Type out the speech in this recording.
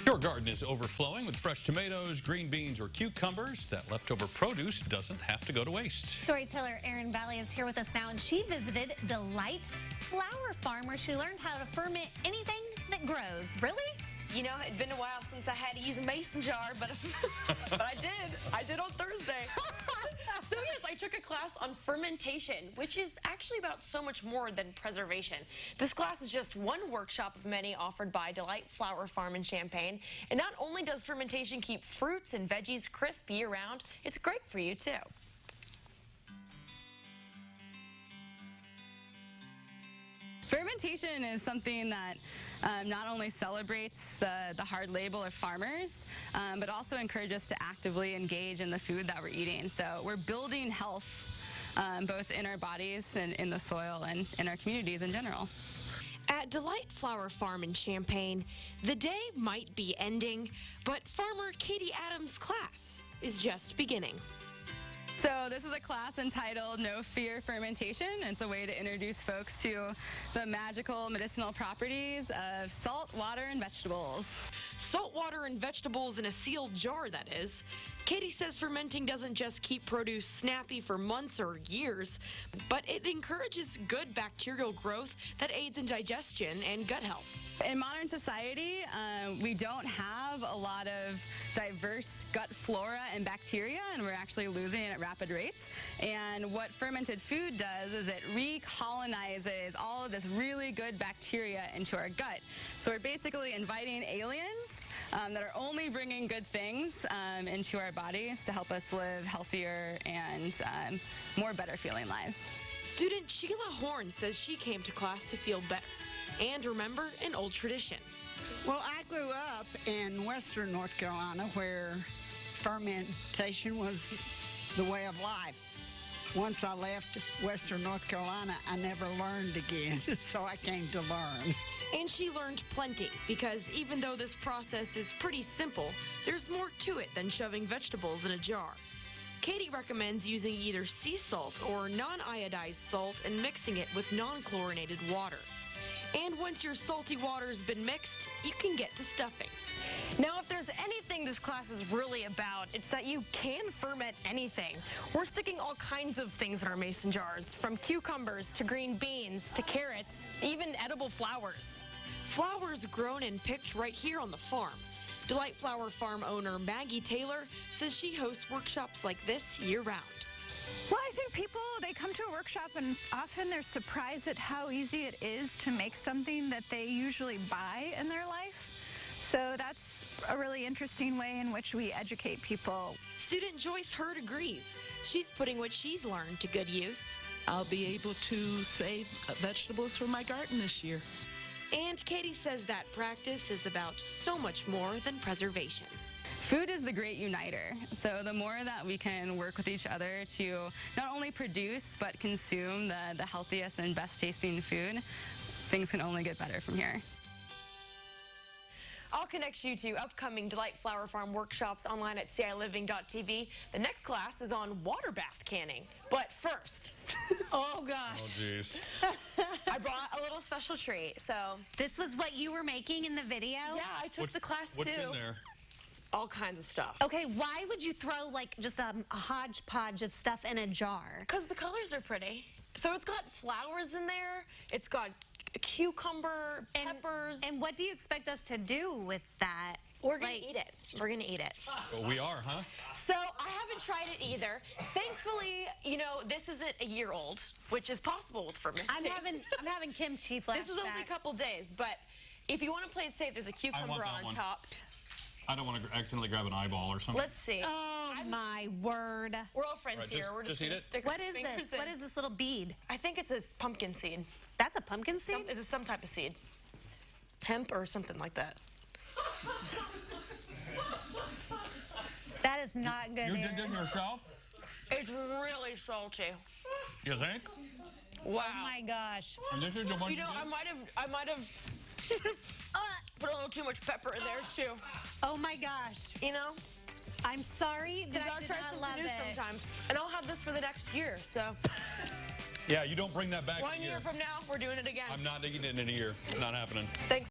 Your garden is overflowing with fresh tomatoes, green beans, or cucumbers. That leftover produce doesn't have to go to waste. Storyteller Erin Valle is here with us now, and she visited Delight Flower Farm, where she learned how to ferment anything that grows. Really? You know, it'd been a while since I had to use a mason jar, but I did. I did on Thursday. So yes, I took a class on fermentation, which is actually about so much more than preservation. This class is just one workshop of many offered by Delight Flower Farm in Champaign. And not only does fermentation keep fruits and veggies crisp year-round, it's great for you too. Fermentation is something that not only celebrates the hard labor of farmers, but also encourages us to actively engage in the food that we're eating. So we're building health both in our bodies and in the soil and in our communities in general. At Delight Flower Farm in Champaign, the day might be ending, but farmer Katie Adams' class is just beginning. So this is a class entitled No Fear Fermentation. It's a way to introduce folks to the magical medicinal properties of salt, water, and vegetables. Salt water and vegetables in a sealed jar, that is. Katie says fermenting doesn't just keep produce snappy for months or years, but it encourages good bacterial growth that aids in digestion and gut health. In modern society, we don't have a lot of diverse gut flora and bacteria, and we're actually losing it at rapid rates. And what fermented food does is it recolonizes all of this really good bacteria into our gut. So we're basically inviting aliens that are only bringing good things into our bodies to help us live healthier and more better feeling lives. Student Sheila Horn says she came to class to feel better and remember an old tradition. Well, I grew up in western North Carolina where fermentation was the way of life. Once I left western North Carolina, I never learned again, so I came to learn. And she learned plenty, because even though this process is pretty simple, there's more to it than shoving vegetables in a jar. Katie recommends using either sea salt or non-iodized salt and mixing it with non-chlorinated water. And once your salty water's been mixed, you can get to stuffing. Now, if there's anything this class is really about, it's that you can ferment anything. We're sticking all kinds of things in our mason jars, from cucumbers to green beans to carrots, even edible flowers. Flowers grown and picked right here on the farm. Delight Flower Farm owner Maggie Taylor says she hosts workshops like this year-round. Well, I think people, they come to a workshop and often they're surprised at how easy it is to make something that they usually buy in their life. So that's a really interesting way in which we educate people. Student Joyce Hurd agrees. She's putting what she's learned to good use. I'll be able to save vegetables for my garden this year. And Katie says that practice is about so much more than preservation. Food is the great uniter, so the more that we can work with each other to not only produce but consume the healthiest and best tasting food, things can only get better from here. I'll connect you to upcoming Delight Flower Farm workshops online at CILiving.tv. The next class is on water bath canning. But first, oh gosh. Oh, jeez. I brought a little special treat, so. This was what you were making in the video? Yeah, I took the class too. What's in there? All kinds of stuff. Okay, why would you throw like just a hodgepodge of stuff in a jar? Because the colors are pretty. So it's got flowers in there. It's got cucumber, peppers. And what do you expect us to do with that? We're going to eat it. We're going to eat it. Well, we are, huh? So I haven't tried it either. Thankfully, you know, this isn't a year old, which is possible with fermenting. I'm having kimchi flashbacks. This is only a couple days, but if you want to play it safe, there's a cucumber on top. I don't want to accidentally grab an eyeball or something. Let's see. Oh, my word. We're all friends right, here. We're just eat going it. to stick What our is fingers this? in. What is this little bead? I think it's a pumpkin seed. That's a pumpkin seed? It's some type of seed. Hemp or something like that. That is not good. You did it yourself? It's really salty. You think? Wow. Oh my gosh. And this is the one You know, I might have put a little too much pepper in there too. Oh my gosh. You know? I'm sorry that You I gotta did try not something love new it. sometimes. And I'll have this for the next year, so. Yeah, you don't bring that back 1 year from now, we're doing it again. I'm not eating it in a year. Not happening. Thanks.